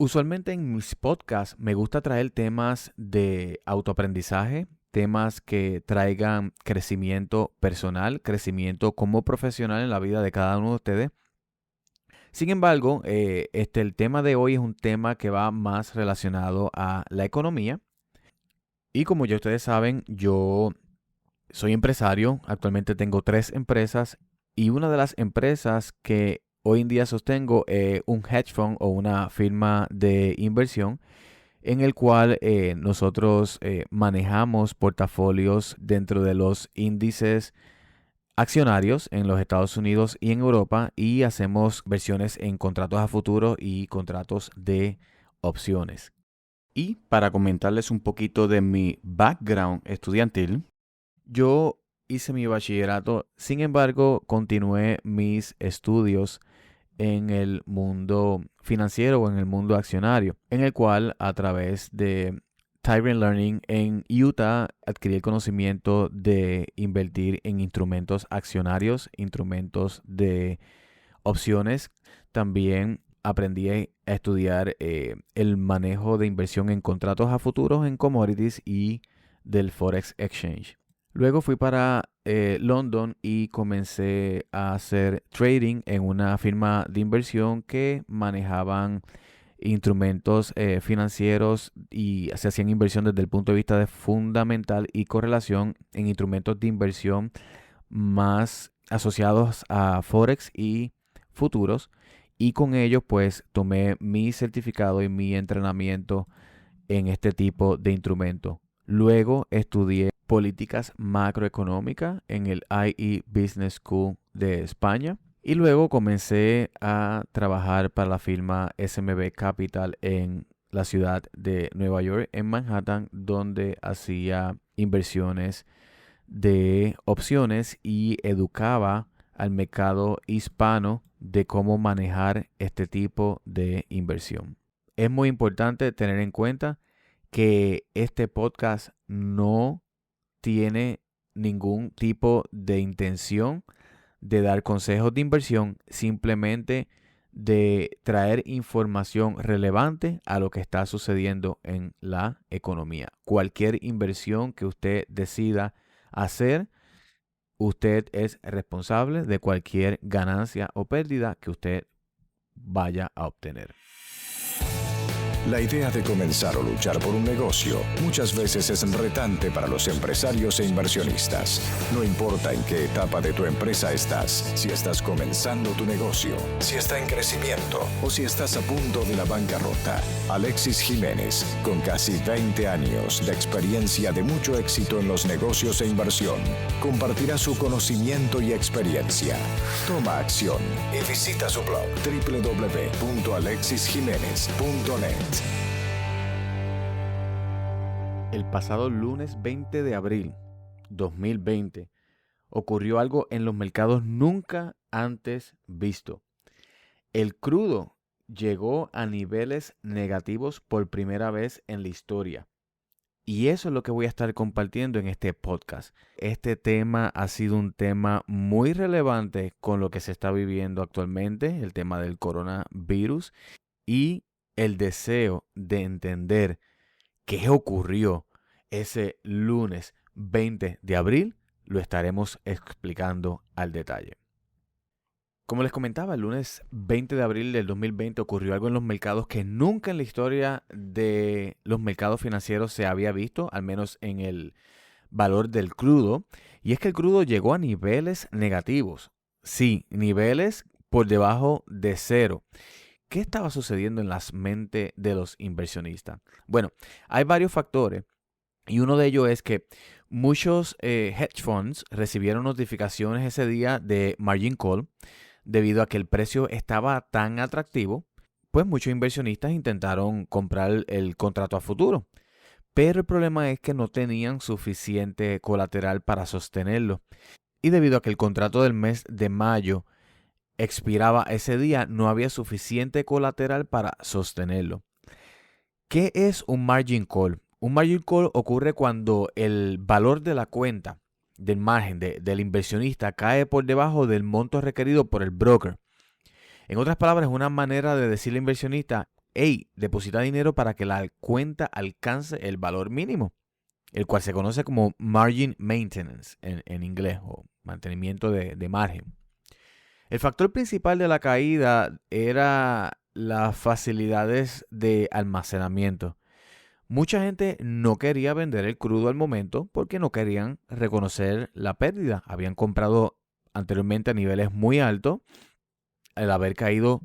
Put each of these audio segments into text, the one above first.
Usualmente en mis podcasts me gusta traer temas de autoaprendizaje, temas que traigan crecimiento personal, crecimiento como profesional en la vida de cada uno de ustedes. Sin embargo, el tema de hoy es un tema que va más relacionado a la economía. Y como ya ustedes saben, yo soy empresario. Actualmente tengo 3 empresas y una de las empresas que hoy en día sostengo es un hedge fund o una firma de inversión en el cual nosotros manejamos portafolios dentro de los índices accionarios en los Estados Unidos y en Europa y hacemos versiones en contratos a futuro y contratos de opciones. Y para comentarles un poquito de mi background estudiantil, yo hice mi bachillerato, sin embargo, continué mis estudios en el mundo financiero o en el mundo accionario, en el cual a través de Tyrion Learning en Utah adquirí el conocimiento de invertir en instrumentos accionarios, instrumentos de opciones. También aprendí a estudiar el manejo de inversión en contratos a futuros, en commodities y del Forex Exchange. Luego fui para London y comencé a hacer trading en una firma de inversión que manejaban instrumentos financieros y se hacían inversión desde el punto de vista de fundamental y correlación en instrumentos de inversión más asociados a Forex y futuros. Y con ello pues tomé mi certificado y mi entrenamiento en este tipo de instrumento. Luego estudié políticas macroeconómicas en el IE Business School de España. Y luego comencé a trabajar para la firma SMB Capital en la ciudad de Nueva York, en Manhattan, donde hacía inversiones de opciones y educaba al mercado hispano de cómo manejar este tipo de inversión. Es muy importante tener en cuenta que este podcast no tiene ningún tipo de intención de dar consejos de inversión, simplemente de traer información relevante a lo que está sucediendo en la economía. Cualquier inversión que usted decida hacer, usted es responsable de cualquier ganancia o pérdida que usted vaya a obtener. La idea de comenzar o luchar por un negocio muchas veces es retante para los empresarios e inversionistas. No importa en qué etapa de tu empresa estás, si estás comenzando tu negocio, si está en crecimiento o si estás a punto de la bancarrota. Alexis Jiménez, con casi 20 años de experiencia de mucho éxito en los negocios e inversión, compartirá su conocimiento y experiencia. Toma acción y visita su blog www.alexisjimenez.net. El pasado lunes 20 de abril 2020 ocurrió algo en los mercados nunca antes visto. El crudo llegó a niveles negativos por primera vez en la historia. Y eso es lo que voy a estar compartiendo en este podcast. Este tema ha sido un tema muy relevante con lo que se está viviendo actualmente, el tema del coronavirus y el deseo de entender qué ocurrió ese lunes 20 de abril, lo estaremos explicando al detalle. Como les comentaba, el lunes 20 de abril del 2020 ocurrió algo en los mercados que nunca en la historia de los mercados financieros se había visto, al menos en el valor del crudo, y es que el crudo llegó a niveles negativos. Sí, niveles por debajo de cero. ¿Qué estaba sucediendo en las mentes de los inversionistas? Bueno, hay varios factores y uno de ellos es que muchos hedge funds recibieron notificaciones ese día de margin call debido a que el precio estaba tan atractivo, pues muchos inversionistas intentaron comprar el contrato a futuro. Pero el problema es que no tenían suficiente colateral para sostenerlo. Y debido a que el contrato del mes de mayo expiraba ese día, no había suficiente colateral para sostenerlo. ¿Qué es un margin call? Un margin call ocurre cuando el valor de la cuenta del margen del inversionista cae por debajo del monto requerido por el broker. En otras palabras, es una manera de decirle al inversionista hey, deposita dinero para que la cuenta alcance el valor mínimo, el cual se conoce como margin maintenance en inglés, o mantenimiento de margen. El factor principal de la caída era las facilidades de almacenamiento. Mucha gente no quería vender el crudo al momento porque no querían reconocer la pérdida. Habían comprado anteriormente a niveles muy altos. Al haber caído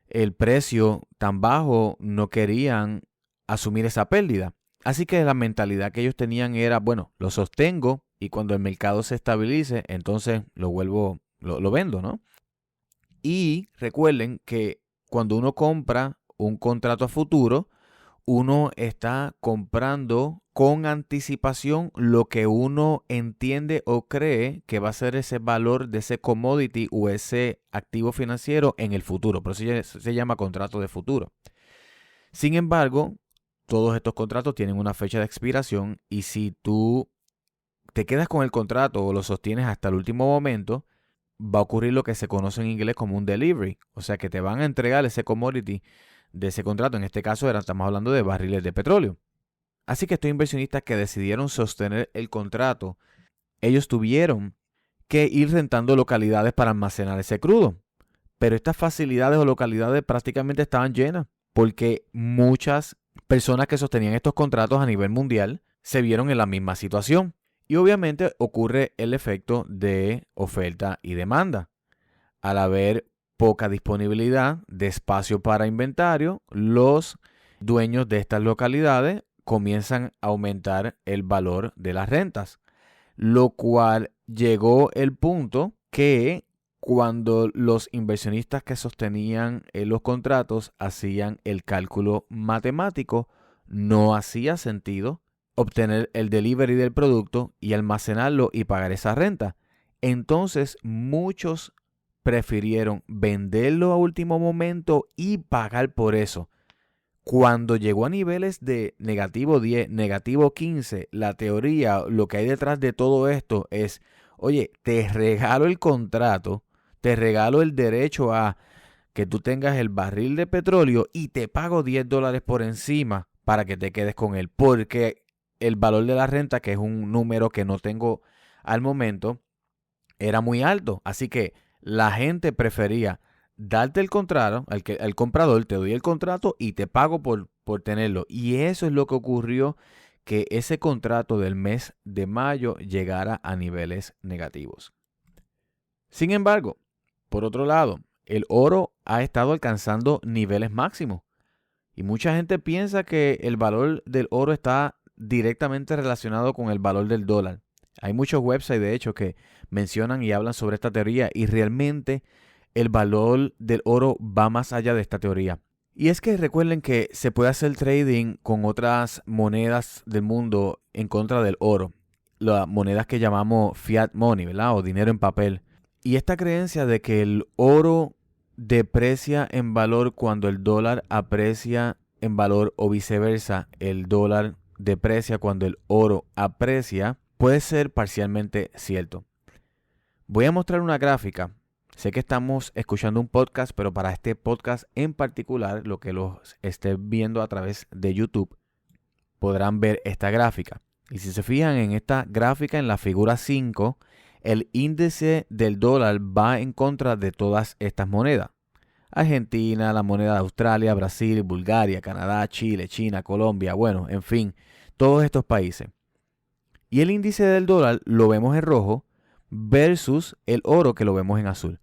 el precio tan bajo, no querían asumir esa pérdida. Así que la mentalidad que ellos tenían era, bueno, lo sostengo y cuando el mercado se estabilice, entonces lo vendo, ¿no? Y recuerden que cuando uno compra un contrato a futuro, uno está comprando con anticipación lo que uno entiende o cree que va a ser ese valor de ese commodity o ese activo financiero en el futuro. Por eso se llama contrato de futuro. Sin embargo, todos estos contratos tienen una fecha de expiración y si tú te quedas con el contrato o lo sostienes hasta el último momento, va a ocurrir lo que se conoce en inglés como un delivery. O sea que te van a entregar ese commodity de ese contrato. En este caso estamos hablando de barriles de petróleo. Así que estos inversionistas que decidieron sostener el contrato, ellos tuvieron que ir rentando localidades para almacenar ese crudo. Pero estas facilidades o localidades prácticamente estaban llenas porque muchas personas que sostenían estos contratos a nivel mundial se vieron en la misma situación. Y obviamente ocurre el efecto de oferta y demanda. Al haber poca disponibilidad de espacio para inventario, los dueños de estas localidades comienzan a aumentar el valor de las rentas, lo cual llegó el punto que cuando los inversionistas que sostenían los contratos hacían el cálculo matemático, no hacía sentido obtener el delivery del producto y almacenarlo y pagar esa renta. Entonces muchos prefirieron venderlo a último momento y pagar por eso. Cuando llegó a niveles de negativo 10, negativo 15, la teoría, lo que hay detrás de todo esto es, oye, te regalo el contrato, te regalo el derecho a que tú tengas el barril de petróleo y te pago $10 por encima para que te quedes con él. Porque el valor de la renta, que es un número que no tengo al momento, era muy alto. Así que la gente prefería darte el contrato, al comprador te doy el contrato y te pago por tenerlo. Y eso es lo que ocurrió, que ese contrato del mes de mayo llegara a niveles negativos. Sin embargo, por otro lado, el oro ha estado alcanzando niveles máximos. Y mucha gente piensa que el valor del oro está directamente relacionado con el valor del dólar. Hay muchos websites, de hecho, que mencionan y hablan sobre esta teoría y realmente el valor del oro va más allá de esta teoría. Y es que recuerden que se puede hacer trading con otras monedas del mundo en contra del oro. Las monedas que llamamos fiat money, ¿verdad? O dinero en papel. Y esta creencia de que el oro deprecia en valor cuando el dólar aprecia en valor o viceversa, el dólar deprecia cuando el oro aprecia, puede ser parcialmente cierto. Voy a mostrar una gráfica. Sé que estamos escuchando un podcast, pero para este podcast en particular, lo que los esté viendo a través de YouTube, podrán ver esta gráfica. Y si se fijan en esta gráfica, en la figura 5, el índice del dólar va en contra de todas estas monedas. Argentina, la moneda de Australia, Brasil, Bulgaria, Canadá, Chile, China, Colombia, bueno, en fin, todos estos países. Y el índice del dólar lo vemos en rojo versus el oro que lo vemos en azul.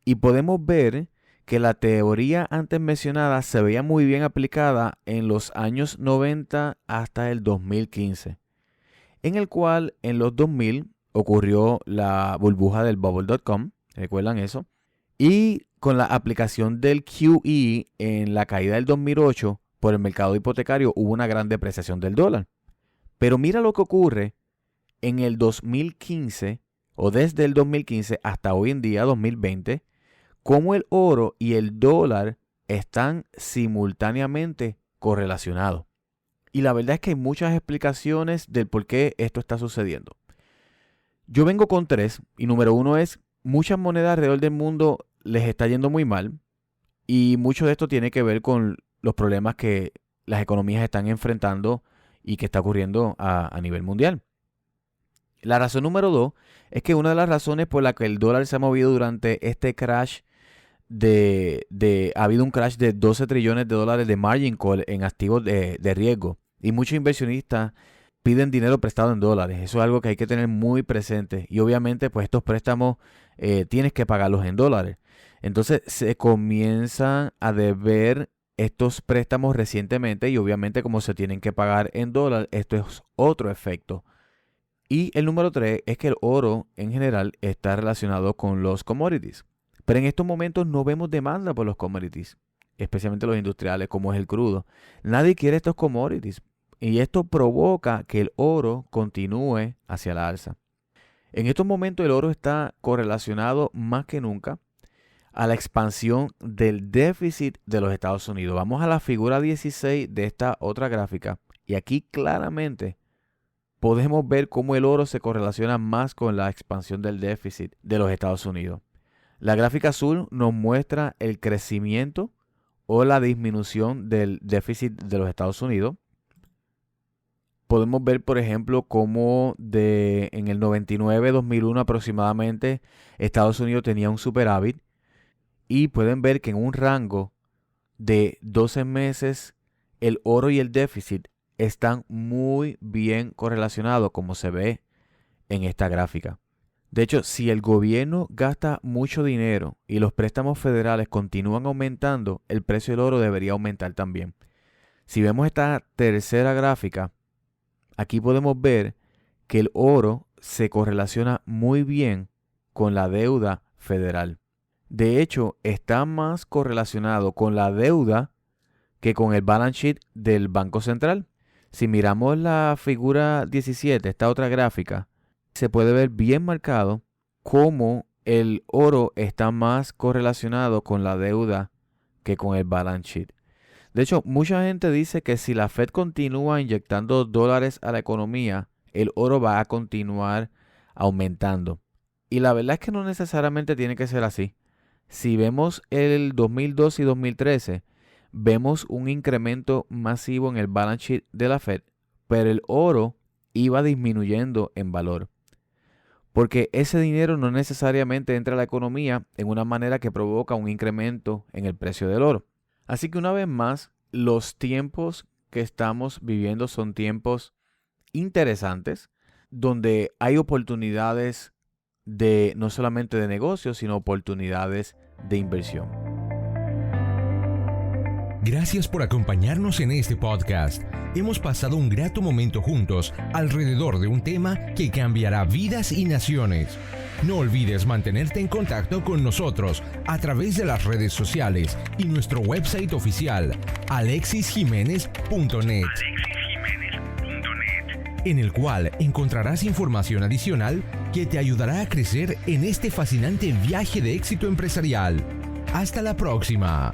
Y podemos ver que la teoría antes mencionada se veía muy bien aplicada en los años 90 hasta el 2015, en el cual en los 2000 ocurrió la burbuja del bubble.com, ¿recuerdan eso? Y con la aplicación del QE en la caída del 2008 por el mercado hipotecario hubo una gran depreciación del dólar. Pero mira lo que ocurre en el 2015 o desde el 2015 hasta hoy en día 2020, cómo el oro y el dólar están simultáneamente correlacionados. Y la verdad es que hay muchas explicaciones del por qué esto está sucediendo. Yo vengo con 3 y número 1 es muchas monedas alrededor del mundo les está yendo muy mal y mucho de esto tiene que ver con los problemas que las economías están enfrentando y que está ocurriendo a nivel mundial. La razón número 2 es que una de las razones por la que el dólar se ha movido durante este crash ha habido un crash de 12 trillones de dólares de margin call en activos de riesgo. Y muchos inversionistas piden dinero prestado en dólares. Eso es algo que hay que tener muy presente. Y obviamente, pues estos préstamos tienes que pagarlos en dólares. Entonces se comienzan a deber estos préstamos recientemente y obviamente como se tienen que pagar en dólares, esto es otro efecto. Y el número 3 es que el oro en general está relacionado con los commodities. Pero en estos momentos no vemos demanda por los commodities, especialmente los industriales como es el crudo. Nadie quiere estos commodities y esto provoca que el oro continúe hacia la alza. En estos momentos el oro está correlacionado más que nunca a la expansión del déficit de los Estados Unidos. Vamos a la figura 16 de esta otra gráfica y aquí claramente podemos ver cómo el oro se correlaciona más con la expansión del déficit de los Estados Unidos. La gráfica azul nos muestra el crecimiento o la disminución del déficit de los Estados Unidos. Podemos ver, por ejemplo, cómo en el 99-2001 aproximadamente Estados Unidos tenía un superávit y pueden ver que en un rango de 12 meses el oro y el déficit están muy bien correlacionados como se ve en esta gráfica. De hecho, si el gobierno gasta mucho dinero y los préstamos federales continúan aumentando, el precio del oro debería aumentar también. Si vemos esta tercera gráfica, aquí podemos ver que el oro se correlaciona muy bien con la deuda federal. De hecho, está más correlacionado con la deuda que con el balance sheet del Banco Central. Si miramos la figura 17, esta otra gráfica, se puede ver bien marcado cómo el oro está más correlacionado con la deuda que con el balance sheet. De hecho, mucha gente dice que si la Fed continúa inyectando dólares a la economía, el oro va a continuar aumentando. Y la verdad es que no necesariamente tiene que ser así. Si vemos el 2012 y 2013, vemos un incremento masivo en el balance sheet de la Fed, pero el oro iba disminuyendo en valor. Porque ese dinero no necesariamente entra a la economía en una manera que provoca un incremento en el precio del oro. Así que una vez más, los tiempos que estamos viviendo son tiempos interesantes, donde hay oportunidades no solamente de negocios, sino oportunidades de inversión. Gracias por acompañarnos en este podcast. Hemos pasado un grato momento juntos alrededor de un tema que cambiará vidas y naciones. No olvides mantenerte en contacto con nosotros a través de las redes sociales y nuestro website oficial alexisjimenez.net, en el cual encontrarás información adicional que te ayudará a crecer en este fascinante viaje de éxito empresarial. Hasta la próxima.